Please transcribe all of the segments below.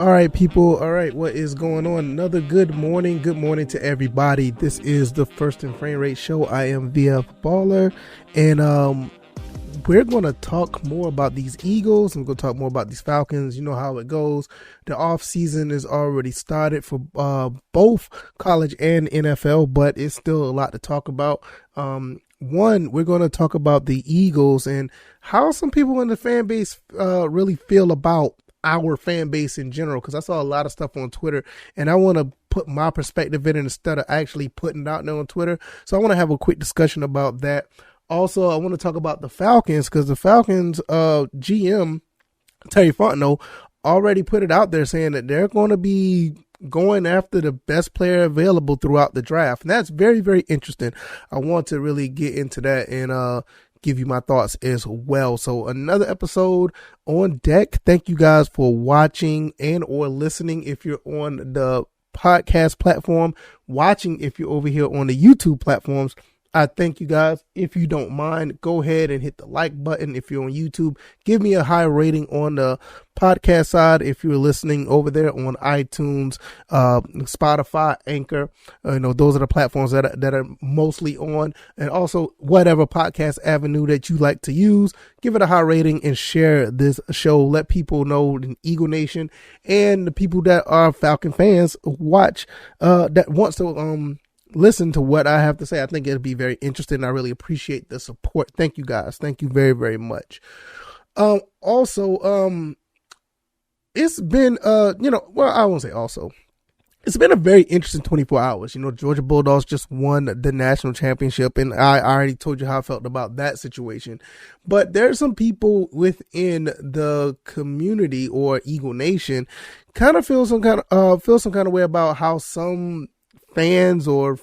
All right, people. All right, what is going on? Another good morning. Good morning to everybody. This is the First and Frame Rate Show. I am VF Baller, and we're going to talk more about these Eagles. And we're going to talk more about these Falcons. You know how it goes. The off season is already started for both college and NFL, but it's still a lot to talk about. One, we're going to talk about the Eagles and how some people in the fan base really feel about our fan base in general, because I saw a lot of stuff on Twitter and I want to put my perspective in it instead of actually putting it out there on Twitter. So I want to have a quick discussion about that. Also, I want to talk about the Falcons, because the Falcons GM Terry Fontenot already put it out there saying that they're going to be going after the best player available throughout the draft. And that's very, very interesting. I want to really get into that and give you my thoughts as well. So another episode on deck. Thank you guys for watching and or listening if you're on the podcast platform, watching if you're over here on the YouTube platforms. I thank you guys. If you don't mind, go ahead and hit the like button. If you're on YouTube, give me a high rating on the podcast side. If you're listening over there on iTunes, Spotify, Anchor, those are the platforms that are mostly on. And also whatever podcast avenue that you like to use, give it a high rating and share this show. Let people know in Eagle Nation and the people that are Falcon fans watch, that wants to, listen to what I have to say. I think it'll be very interesting. I really appreciate the support. Thank you guys. Thank you very, very much. Also, it's been, I won't say also. It's been a very interesting 24 hours. Georgia Bulldogs just won the national championship, and I already told you how I felt about that situation. But there's some people within the community or Eagle Nation kind of feel some kind of way about how some fans or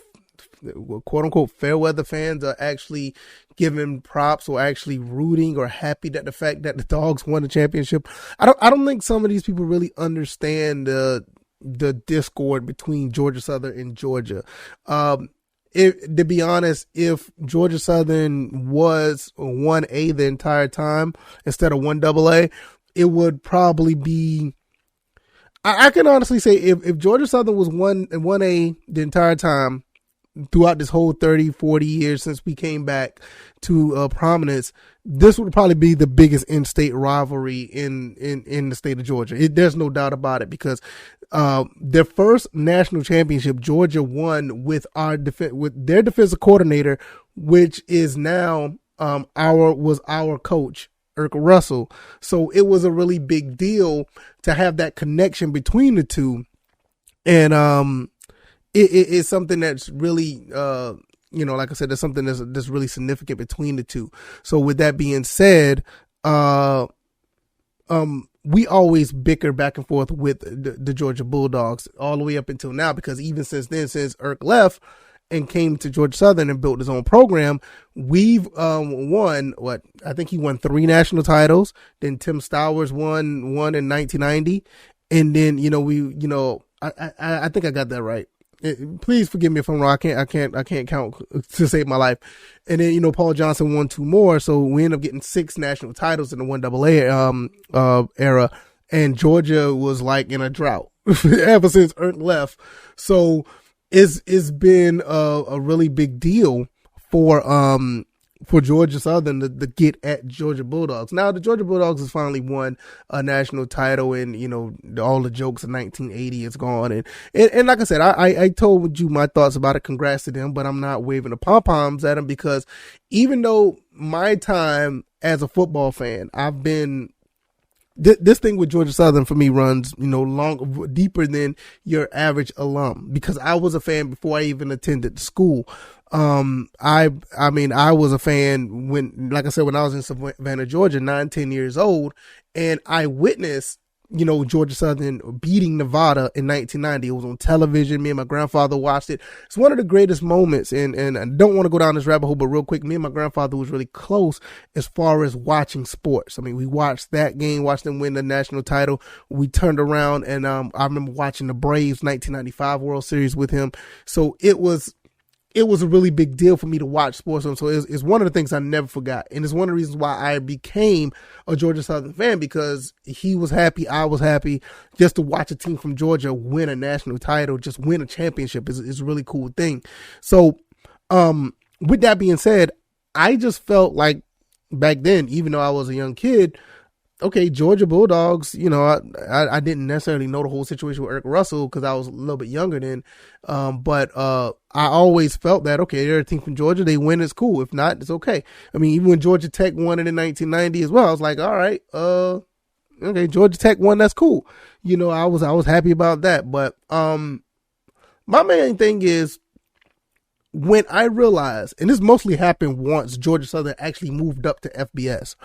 quote unquote fair weather fans are actually giving props or actually rooting or happy that the fact that the Dogs won the championship. I don't think some of these people really understand the discord between Georgia Southern and Georgia. To be honest, if Georgia Southern was 1A the entire time instead of 1AA, it would probably be, I can honestly say if Georgia Southern was 1A the entire time throughout this whole 30, 40 years since we came back to prominence, this would probably be the biggest in-state rivalry in the state of Georgia. There's no doubt about it, because their first national championship, Georgia won with their defensive coordinator, which is now our coach, Urkel Russell. So it was a really big deal to have that connection between the two. And it's something that's really, like I said, there's something that's really significant between the two. So with that being said, we always bicker back and forth with the Georgia Bulldogs all the way up until now, because even since then, since Urk left and came to Georgia Southern and built his own program, we've won I think he won 3 national titles. Then Tim Stowers won one in 1990, and then I think I got that right. Please forgive me if I'm wrong. I can't count to save my life. And then Paul Johnson won 2 more, so we ended up getting 6 national titles in the 1AA era. And Georgia was like in a drought ever since Urk left. So it's been a really big deal for Georgia Southern to get at Georgia Bulldogs. Now the Georgia Bulldogs has finally won a national title, and all the jokes of 1980 is gone. And like I said, I told you my thoughts about it. Congrats to them, but I'm not waving the pom-poms at them, because even though my time as a football fan, I've been, this thing with Georgia Southern for me runs, deeper than your average alum, because I was a fan before I even attended school. I was a fan when I was in Savannah, Georgia, 9-10 years old, and I witnessed, Georgia Southern beating Nevada in 1990. It was on television. Me and my grandfather watched it. It's one of the greatest moments, and I don't want to go down this rabbit hole, but real quick, me and my grandfather was really close as far as watching sports. I mean, we watched that game, watched them win the national title. We turned around, and I remember watching the Braves 1995 World Series with him. So it was it was a really big deal for me to watch sports. So it's one of the things I never forgot. And it's one of the reasons why I became a Georgia Southern fan, because he was happy, I was happy. Just to watch a team from Georgia win a national title, just win a championship is a really cool thing. So with that being said, I just felt like back then, even though I was a young kid, okay, Georgia Bulldogs, I didn't necessarily know the whole situation with Eric Russell because I was a little bit younger then. But I always felt that, okay, they're a team from Georgia. They win, it's cool. If not, it's okay. I mean, even when Georgia Tech won it in 1990 as well, I was like, all right, okay, Georgia Tech won, that's cool. I was happy about that. But my main thing is, when I realized, and this mostly happened once Georgia Southern actually moved up to FBS,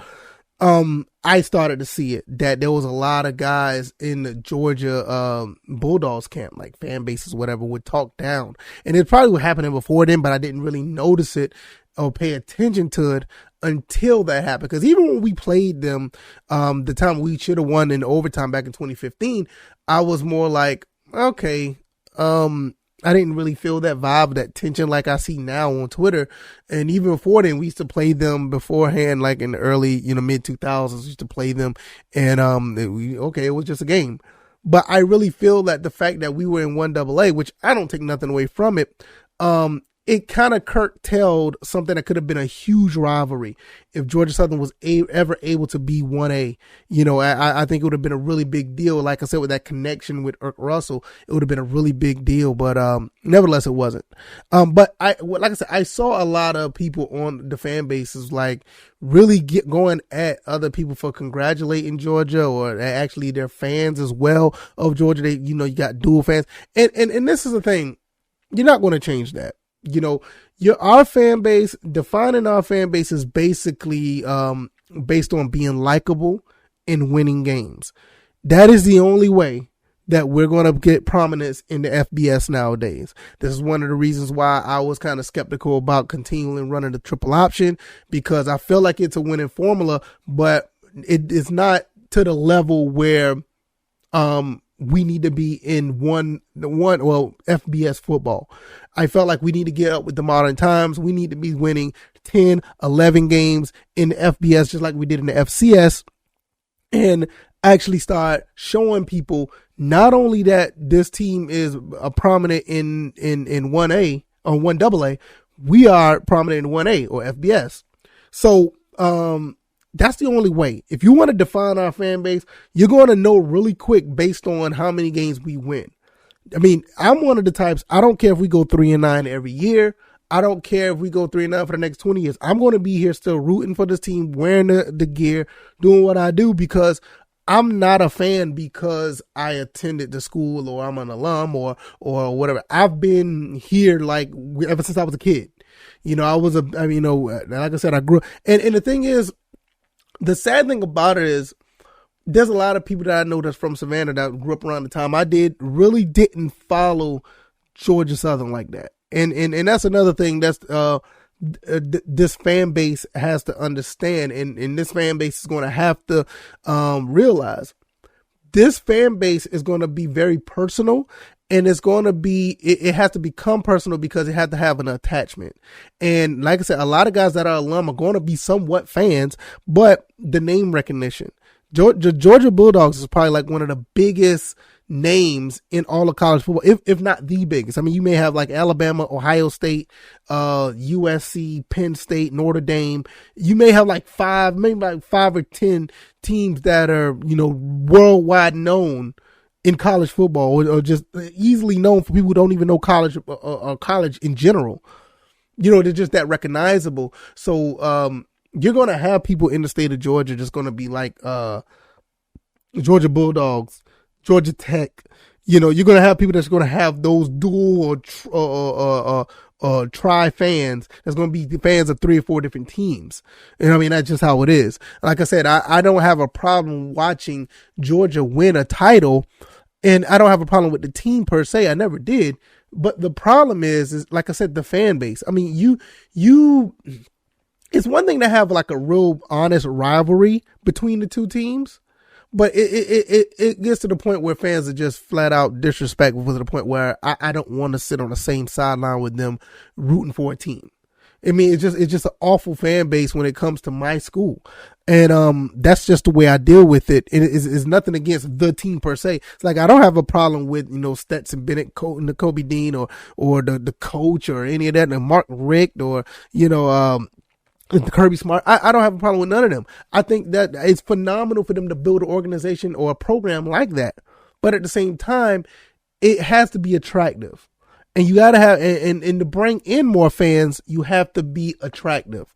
I started to see it, that there was a lot of guys in the Georgia Bulldogs camp, like fan bases, whatever, would talk down. And it probably was happening before then, but I didn't really notice it or pay attention to it until that happened. Because even when we played them, the time we should have won in overtime back in 2015, I was more like, okay, I didn't really feel that vibe, that tension like I see now on Twitter. And even before then, we used to play them beforehand, like in the early, mid 2000s, we used to play them. And, it was just a game. But I really feel that the fact that we were in 1AA, which I don't take nothing away from it, it kind of curtailed something that could have been a huge rivalry if Georgia Southern was ever able to be 1A. I think it would have been a really big deal. Like I said, with that connection with Eric Russell, it would have been a really big deal. But nevertheless, it wasn't. But like I said, I saw a lot of people on the fan bases like really going at other people for congratulating Georgia, or actually their fans as well of Georgia. They, you got dual fans, and this is the thing, you're not going to change that. Our fan base, defining our fan base is basically based on being likable and winning games. That is the only way that we're going to get prominence in the FBS nowadays. This is one of the reasons why I was kind of skeptical about continuing running the triple option, because I feel like it's a winning formula, but it is not to the level where we need to be in FBS football. I felt like we need to get up with the modern times. We need to be winning 10, 11 games in the FBS, just like we did in the FCS, and actually start showing people not only that this team is a prominent in 1A or 1AA, we are prominent in 1A or FBS. So, that's the only way. If you want to define our fan base, you're going to know really quick based on how many games we win. I mean, I'm one of the types, I don't care if we go 3-9 every year. I don't care if we go 3-9 for the next 20 years. I'm going to be here still rooting for this team, wearing the gear, doing what I do, because I'm not a fan because I attended the school or I'm an alum or whatever. I've been here like ever since I was a kid. Like I said, I grew up. And the thing is, the sad thing about it is there's a lot of people that I know that's from Savannah that grew up around the time I did, really didn't follow Georgia Southern like that. And that's another thing that's this fan base has to understand, and this fan base is going to have to realize this fan base is going to be very personal, and it's going to be, it has to become personal because it has to have an attachment. And like I said, a lot of guys that are alum are going to be somewhat fans, but the name recognition, Georgia Bulldogs is probably like one of the biggest names in all of college football, if not the biggest. I mean, you may have like Alabama, Ohio State, USC, Penn State, Notre Dame. You may have like 5 or 10 teams that are, worldwide known in college football, or just easily known for people who don't even know college or college in general. They're just that recognizable. So, you're going to have people in the state of Georgia just going to be like, Georgia Bulldogs, Georgia Tech. You're going to have people that's going to have those dual or tri fans. That's going to be fans of 3 or 4 different teams. And I mean, that's just how it is. Like I said, I don't have a problem watching Georgia win a title, and I don't have a problem with the team per se. I never did. But the problem is like I said, the fan base. I mean, it's one thing to have like a real honest rivalry between the two teams, But it gets to the point where fans are just flat out disrespectful to the point where I don't want to sit on the same sideline with them rooting for a team. I mean, it's just an awful fan base when it comes to my school. And that's just the way I deal with it. It's nothing against the team per se. It's like I don't have a problem with, Stetson Bennett, the Kobe Dean or the coach or any of that, and Mark Richt or, Kirby Smart. I don't have a problem with none of them. I think that it's phenomenal for them to build an organization or a program like that. But at the same time, it has to be attractive. And you got to have, and to bring in more fans, you have to be attractive.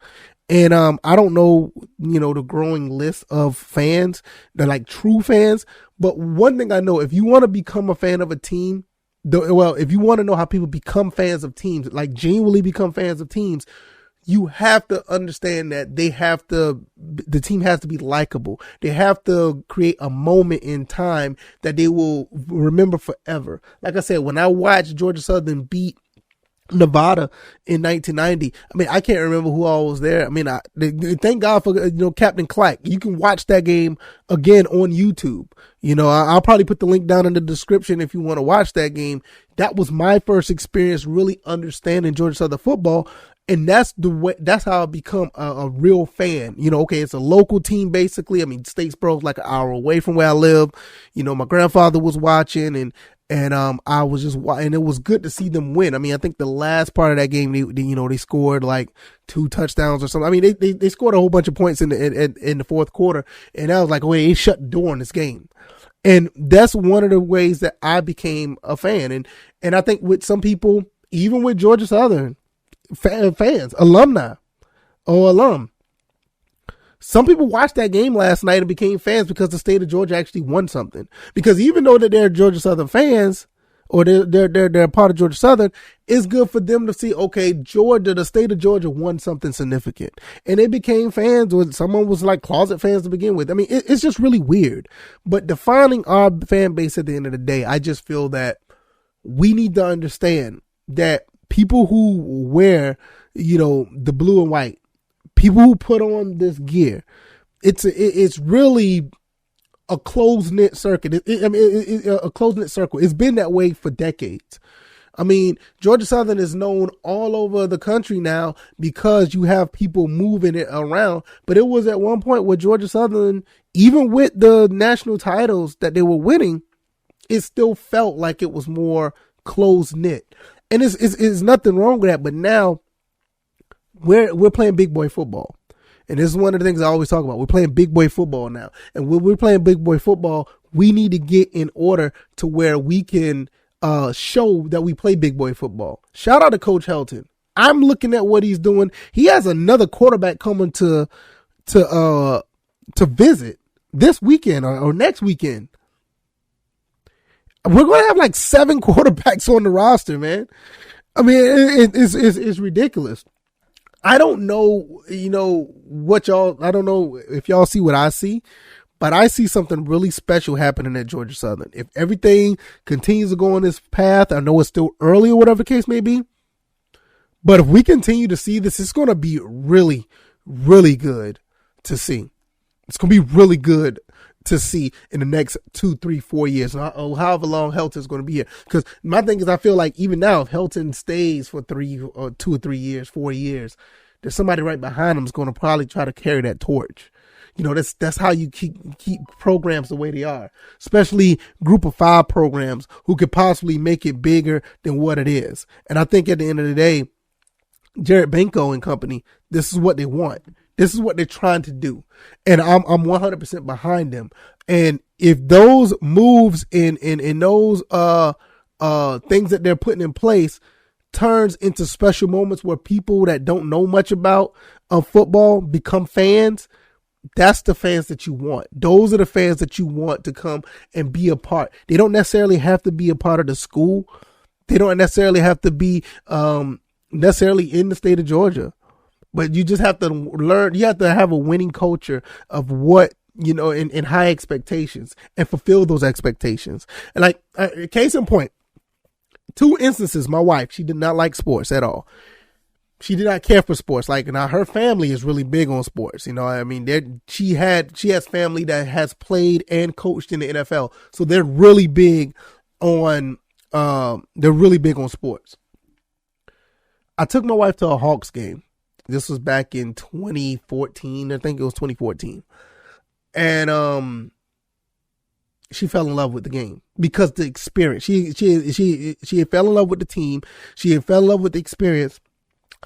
And I don't know, the growing list of fans, they're like true fans. But one thing I know, if you want to become a fan of a team, if you want to know how people become fans of teams, like genuinely become fans of teams, you have to understand that the team has to be likable. They have to create a moment in time that they will remember forever. Like I said, when I watched Georgia Southern beat Nevada in 1990, I mean, I can't remember who all was there. I mean, thank God for, Captain Clack. You can watch that game again on YouTube. I'll probably put the link down in the description if you want to watch that game. That was my first experience really understanding Georgia Southern football. And that's how I become a real fan. Okay, it's a local team basically. I mean, Statesboro's like an hour away from where I live. My grandfather was watching and I was just watching, and it was good to see them win. I mean, I think the last part of that game, they scored like 2 touchdowns or something. I mean, they scored a whole bunch of points in the fourth quarter, and I was like, they shut the door on this game. And that's one of the ways that I became a fan. And I think with some people, even with Georgia Southern, fans, alumni or alum, some people watched that game last night and became fans because the state of Georgia actually won something. Because even though that they're Georgia Southern fans or they're part of Georgia Southern, it's good for them to see, okay, the state of Georgia won something significant, and they became fans. Or someone was like closet fans to begin with. I mean, it's just really weird. But defining our fan base at the end of the day, I just feel that we need to understand that people who wear, the blue and white, people who put on this gear, it's really a close-knit circuit. A close-knit circle. It's been that way for decades. I mean, Georgia Southern is known all over the country now because you have people moving it around. But it was at one point where Georgia Southern, even with the national titles that they were winning, it still felt like it was more close-knit. And it's nothing wrong with that, but now we're playing big boy football. And this is one of the things I always talk about. We're playing big boy football now. And when we're playing big boy football, we need to get in order to where we can show that we play big boy football. Shout out to Coach Helton. I'm looking at what he's doing. He has another quarterback coming to visit this weekend or next weekend. We're going to have like 7 quarterbacks on the roster, man. I mean, it's ridiculous. I don't know, I don't know if y'all see what I see, but I see something really special happening at Georgia Southern. If everything continues to go on this path, I know it's still early or whatever the case may be, but if we continue to see this, it's going to be really, really good to see. It's going to be really good to see in the next 2, 3, 4 years, however long Helton's going to be here. Because my thing is, I feel like even now, if Helton stays for 2 or 3 years, 4 years, there's somebody right behind him is going to probably try to carry that torch. That's how you keep programs the way they are, especially group of 5 programs who could possibly make it bigger than what it is. And I think at the end of the day, Jared Benko and company, this is what they want. This is what they're trying to do. And I'm 100% behind them. And if those moves in those things that they're putting in place turns into special moments where people that don't know much about football become fans, that's the fans that you want. Those are the fans that you want to come and be a part. They don't necessarily have to be a part of the school. They don't necessarily have to be necessarily in the state of Georgia. But you just have to learn, you have to have a winning culture of what, in high expectations and fulfill those expectations. And like, case in point, 2 instances, my wife, she did not like sports at all. She did not care for sports. Like, now her family is really big on sports. I mean, she has family that has played and coached in the NFL. So they're really big on sports. I took my wife to a Hawks game. This was back in 2014. I think it was 2014. And she fell in love with the game because the experience. She had fell in love with the team. She had fell in love with the experience.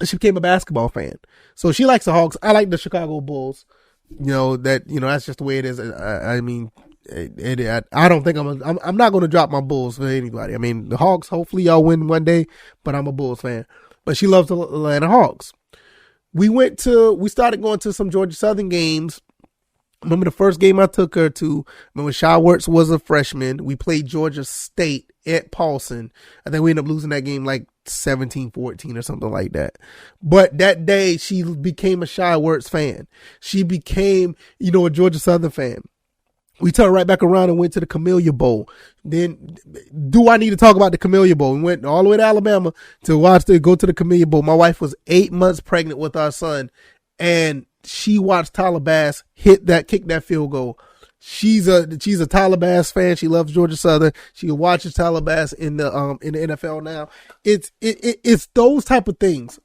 She became a basketball fan. So she likes the Hawks. I like the Chicago Bulls. That's just the way it is. I mean, I don't think I'm not going to drop my Bulls for anybody. I mean, the Hawks, hopefully y'all win one day, but I'm a Bulls fan. But she loves the Atlanta Hawks. We started going to some Georgia Southern games. Remember the first game I took her to, when Shy Wertz was a freshman, we played Georgia State at Paulson. I think we ended up losing that game like 17-14 or something like that. But that day, she became a Shy Wertz fan. She became, a Georgia Southern fan. We turned right back around and went to the Camellia Bowl. Then, do I need to talk about the Camellia Bowl? We went all the way to Alabama to go to the Camellia Bowl. My wife was 8 months pregnant with our son, and she watched Tyler Bass kick that field goal. She's a Tyler Bass fan. She loves Georgia Southern. She watches Tyler Bass in the NFL now. It's those type of things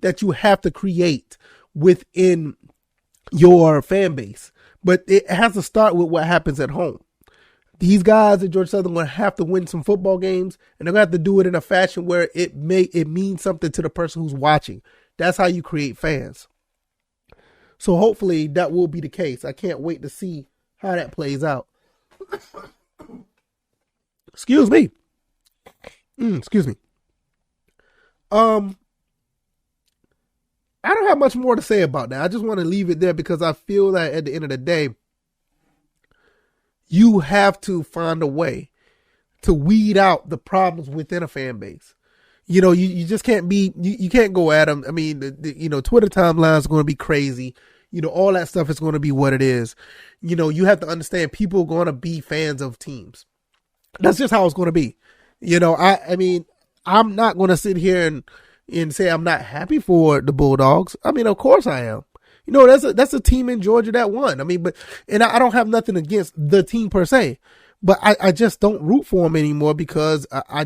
that you have to create within your fan base. But it has to start with what happens at home. These guys at Georgia Southern are going to have to win some football games, and they're going to have to do it in a fashion where it means something to the person who's watching. That's how you create fans. So hopefully that will be the case. I can't wait to see how that plays out. Excuse me. Excuse me. I don't have much more to say about that. I just want to leave it there because I feel that at the end of the day, you have to find a way to weed out the problems within a fan base. You just can't you can't go at them. I mean, Twitter timeline is going to be crazy. All that stuff is going to be what it is. You have to understand people are going to be fans of teams. That's just how it's going to be. I mean, I'm not going to sit here and say I'm not happy for the Bulldogs. I mean, of course I am. That's a team in Georgia that won. I mean, and I don't have nothing against the team per se, but I just don't root for them anymore because I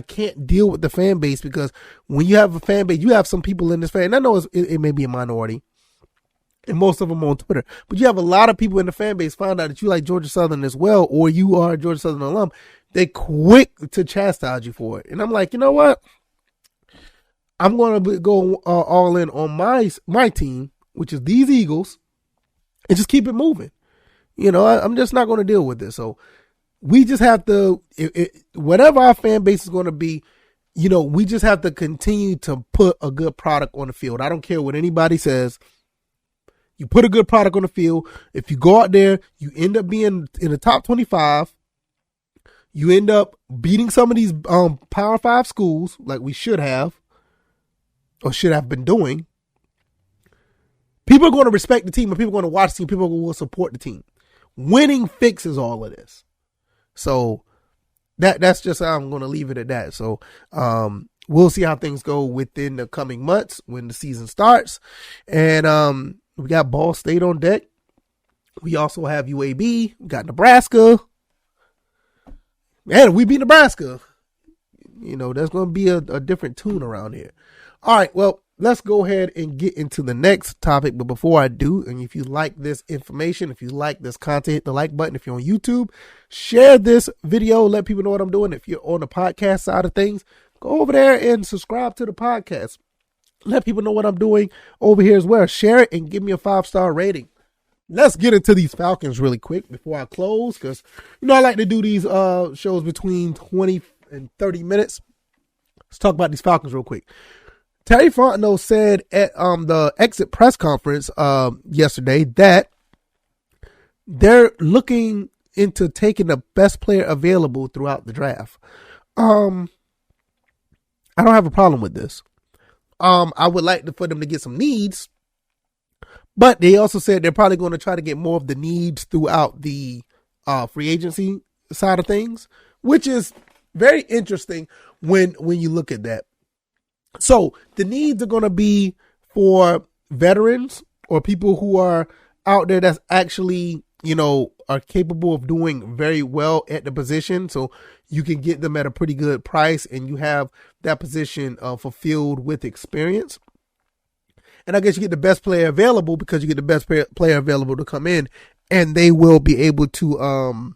can't deal with the fan base, because when you have a fan base, you have some people in this fan. And I know it may be a minority, and most of them on Twitter, but you have a lot of people in the fan base find out that you like Georgia Southern as well, or you are a Georgia Southern alum. They quick to chastise you for it. And I'm like, you know what? I'm going to go all in on my team, which is these Eagles, and just keep it moving. I'm just not going to deal with this. So we just have to, whatever our fan base is going to be, we just have to continue to put a good product on the field. I don't care what anybody says. You put a good product on the field. If you go out there, you end up being in the top 25. You end up beating some of these Power 5 schools like we should have, or should have been doing. People are going to respect the team, and people are going to watch the team. People will support the team. Winning fixes all of this. So that's just how I'm going to leave it at that. So we'll see how things go within the coming months when the season starts. And we got Ball State on deck. We also have UAB. We got Nebraska. Man, we beat Nebraska. There's going to be a different tune around here. All right, well, let's go ahead and get into the next topic. But before I do, and if you like this information, if you like this content, hit the like button. If you're on YouTube, share this video. Let people know what I'm doing. If you're on the podcast side of things, go over there and subscribe to the podcast. Let people know what I'm doing over here as well. Share it and give me a 5-star rating. Let's get into these Falcons really quick before I close, because, I like to do these shows between 20 and 30 minutes. Let's talk about these Falcons real quick. Terry Fontenot said at the exit press conference yesterday that they're looking into taking the best player available throughout the draft. I don't have a problem with this. I would like for them to get some needs, but they also said they're probably going to try to get more of the needs throughout the free agency side of things, which is very interesting when you look at that. So the needs are going to be for veterans or people who are out there that's actually, are capable of doing very well at the position. So you can get them at a pretty good price and you have that position fulfilled with experience. And I guess you get the best player available because you get the best player available to come in, and they will be able to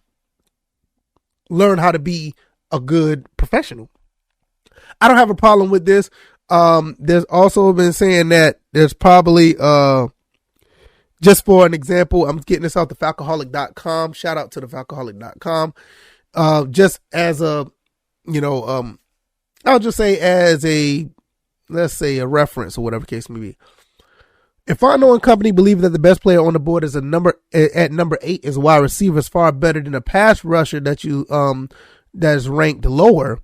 learn how to be a good professional. I don't have a problem with this. There's also been saying that there's probably, just for an example, I'm getting this out to falcoholic.com. Shout out to the falcoholic.com. Just as a, I'll just say as a, let's say a reference or whatever case may be. If Fontenot and company believe that the best player on the board is at number 8 is wide receiver is far better than a pass rusher that's ranked lower,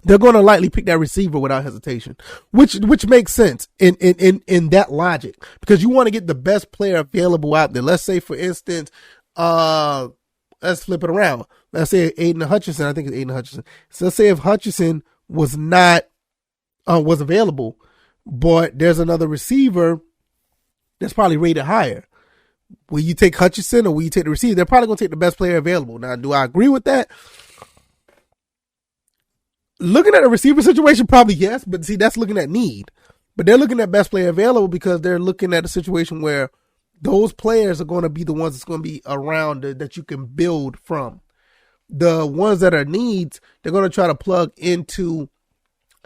they're going to likely pick that receiver without hesitation, which makes sense in that logic, because you want to get the best player available out there. Let's say, for instance, let's flip it around. Let's say Aiden Hutchinson. I think it's Aiden Hutchinson. So let's say if Hutchinson was available, but there's another receiver that's probably rated higher. Will you take Hutchinson or will you take the receiver? They're probably going to take the best player available. Now, do I agree with that? Looking at the receiver situation, probably yes, but see, that's looking at need. But they're looking at best player available because they're looking at a situation where those players are going to be the ones that's going to be around that you can build from. The ones that are needs, they're going to try to plug into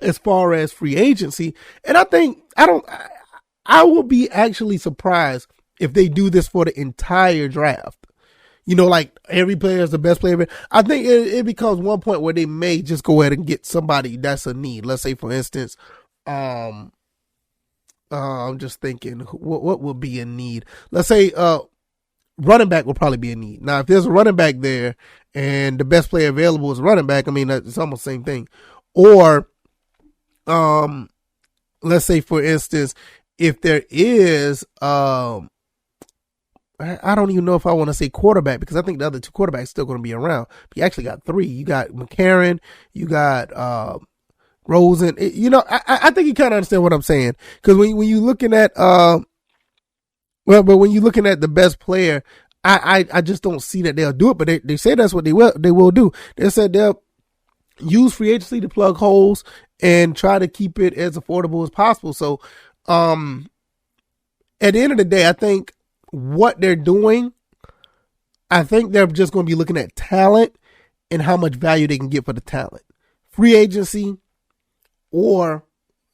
as far as free agency. And I will be actually surprised if they do this for the entire draft. Like every player is the best player. I think it becomes one point where they may just go ahead and get somebody that's a need. Let's say, for instance, I'm just thinking, what would be a need? Let's say running back will probably be a need. Now, if there's a running back there and the best player available is a running back, I mean, it's almost the same thing. Or let's say, for instance, if there is I don't even know if I want to say quarterback, because I think the other two quarterbacks still going to be around. But you actually got 3. You got McCarron, you got Rosen. I think you kind of understand what I'm saying, because when you looking at but when you're looking at the best player, I just don't see that they'll do it. But they say that's what they will do. They said they'll use free agency to plug holes and try to keep it as affordable as possible. So at the end of the day, I think what they're doing, I think they're just going to be looking at talent and how much value they can get for the talent. Free agency or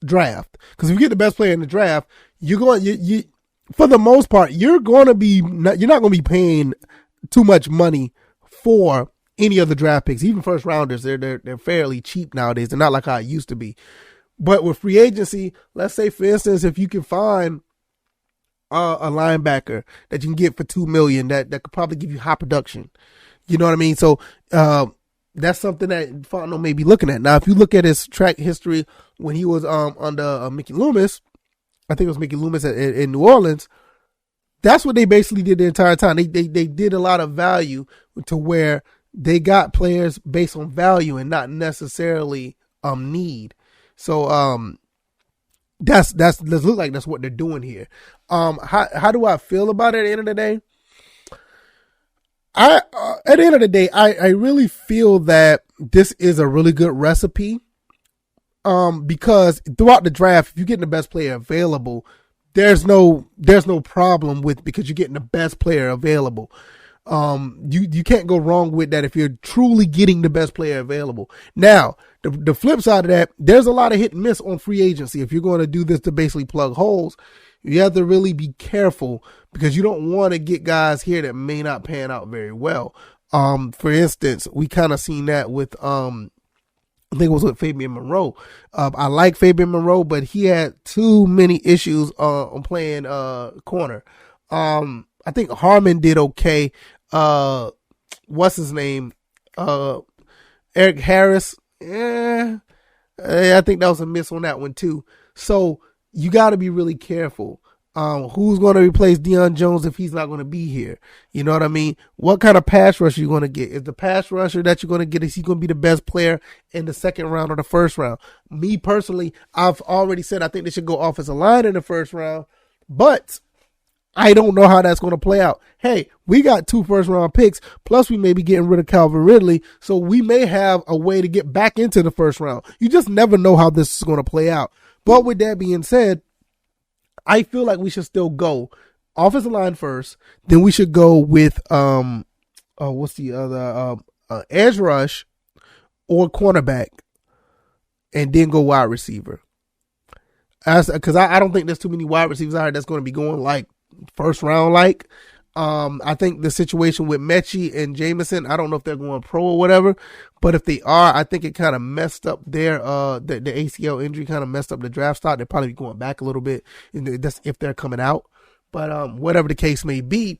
draft. Because if you get the best player in the draft, you're going, for the most part, you're not going to be paying too much money for any of the draft picks. Even first rounders, they're fairly cheap nowadays. They're not like how it used to be. But with free agency, let's say, for instance, if you can find a linebacker that you can get for $2 million that could probably give you high production. You know what I mean? So that's something that Fontenot may be looking at. Now, if you look at his track history when he was under Mickey Loomis, I think it was Mickey Loomis in New Orleans, that's what they basically did the entire time. They did a lot of value to where they got players based on value and not necessarily need. So that's look like that's what they're doing here. How do I feel about it at the end of the day? At the end of the day, I really feel that this is a really good recipe. Because throughout the draft, if you're getting the best player available, there's no problem with, because you're getting the best player available. You can't go wrong with that if you're truly getting the best player available. Now, the flip side of that, there's a lot of hit and miss on free agency. If you're going to do this to basically plug holes, you have to really be careful, because you don't want to get guys here that may not pan out very well. For instance, we kind of seen that with, I think it was with Fabian Monroe. I like Fabian Monroe, but he had too many issues on playing corner. I think Harmon did okay. What's his name? Eric Harris. I think that was a miss on that one too. So you got to be really careful. Who's going to replace Deion Jones if he's not going to be here? You know what I mean? What kind of pass rush are you going to get? Is the pass rusher that you're going to get, is he going to be the best player in the second round or the first round? Me personally, I've already said I think they should go offensive line in the first round, but I don't know how that's going to play out. Hey, we got 2 first-round picks, plus we may be getting rid of Calvin Ridley, so we may have a way to get back into the first round. You just never know how this is going to play out. But with that being said, I feel like we should still go offensive line first. Then we should go with what's the other edge rush or cornerback, and then go wide receiver. Because I don't think there's too many wide receivers out here that's going to be going like first round. I think the situation with Mechie and Jameson, I don't know if they're going pro or whatever, but if they are, I think it kind of messed up their the ACL injury kind of messed up the draft stock. They'll probably be going back a little bit, that's if they're coming out. But whatever the case may be,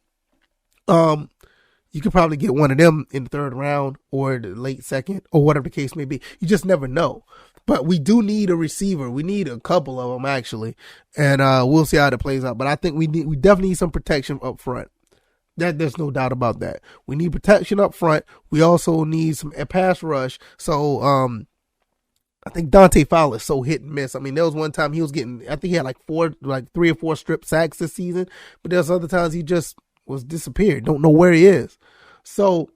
you could probably get one of them in the third round or the late second or whatever the case may be. You just never know. But we do need a receiver. We need a couple of them actually, and we'll see how it plays out. But I think we definitely need some protection up front. There's no doubt about that. We need protection up front. We also need some pass rush. So I think Dante Fowler is so hit and miss. I mean, there was one time he was getting, I think he had like 3 or 4 strip sacks this season, but there's other times he just was disappeared. Don't know where he is. So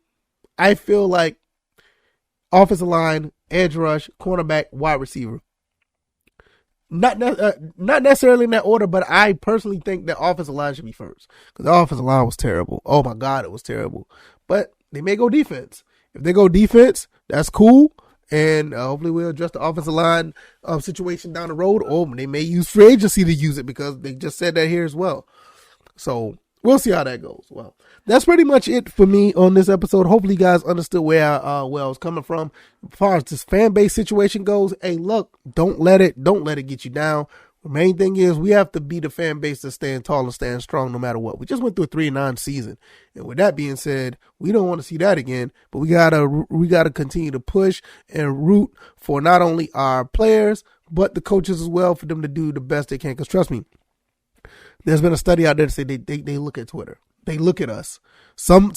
I feel like offensive line, edge rush, cornerback, wide receiver. Not necessarily in that order, but I personally think that offensive line should be first, because the offensive line was terrible. Oh my God, it was terrible. But they may go defense. If they go defense, that's cool, and hopefully we'll address the offensive line situation down the road, or they may use free agency to use it, because they just said that here as well. So we'll see how that goes. Well, that's pretty much it for me on this episode. Hopefully you guys understood where I was coming from. As far as this fan base situation goes, hey, look, don't let it get you down. The main thing is we have to be the fan base to stand tall and stand strong no matter what. We just went through a 3-9 season. And with that being said, we don't want to see that again, but we gotta continue to push and root for not only our players, but the coaches as well, for them to do the best they can. Because trust me, there's been a study out there to say they look at Twitter. They look at us. Some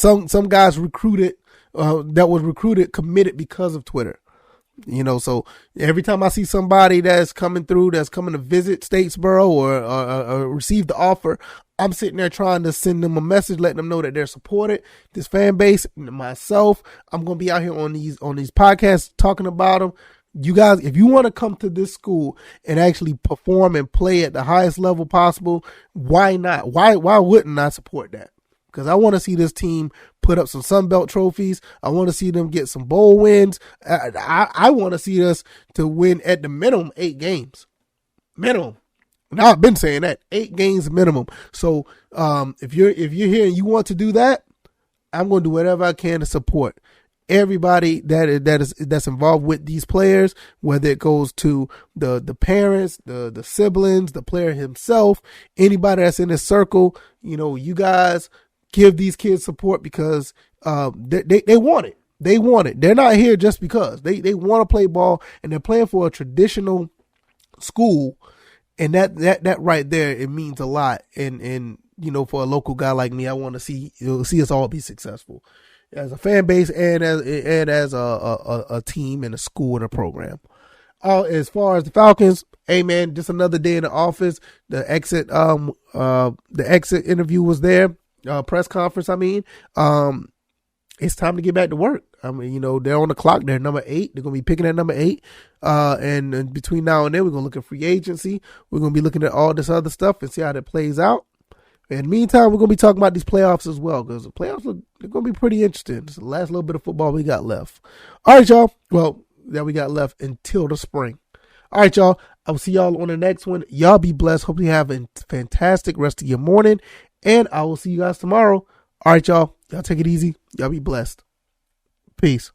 guys recruited, that was recruited, committed because of Twitter. You know, so every time I see somebody that's coming through, that's coming to visit Statesboro or receive the offer, I'm sitting there trying to send them a message, letting them know that they're supported. This fan base, myself, I'm going to be out here on these podcasts talking about them. You guys, if you want to come to this school and actually perform and play at the highest level possible, why not? Why wouldn't I support that? Because I want to see this team put up some Sun Belt trophies. I want to see them get some bowl wins. I want to see us to win at the minimum 8 games. Minimum. Now I've been saying that 8 games minimum. So if you're here and you want to do that, I'm going to do whatever I can to support everybody that's involved with these players, whether it goes to the parents, the siblings, the player himself, anybody that's in this circle. You know, you guys give these kids support, because they want it. They want it. They're not here just because they want to play ball, and they're playing for a traditional school, and that right there, it means a lot. And you know, for a local guy like me, I want to see us all be successful as a fan base and as a team and a school and a program. As far as the Falcons, hey man, just another day in the office. The exit interview was there. Press conference. I mean, it's time to get back to work. I mean, you know, they're on the clock. They're number 8. They're going to be picking at number 8. And between now and then, we're going to look at free agency. We're going to be looking at all this other stuff and see how that plays out. In the meantime, we're going to be talking about these playoffs as well, because the playoffs they're going to be pretty interesting. It's the last little bit of football we got left. All right, y'all. Well, that we got left until the spring. All right, y'all. I will see y'all on the next one. Y'all be blessed. Hope you have a fantastic rest of your morning. And I will see you guys tomorrow. All right, y'all. Y'all take it easy. Y'all be blessed. Peace.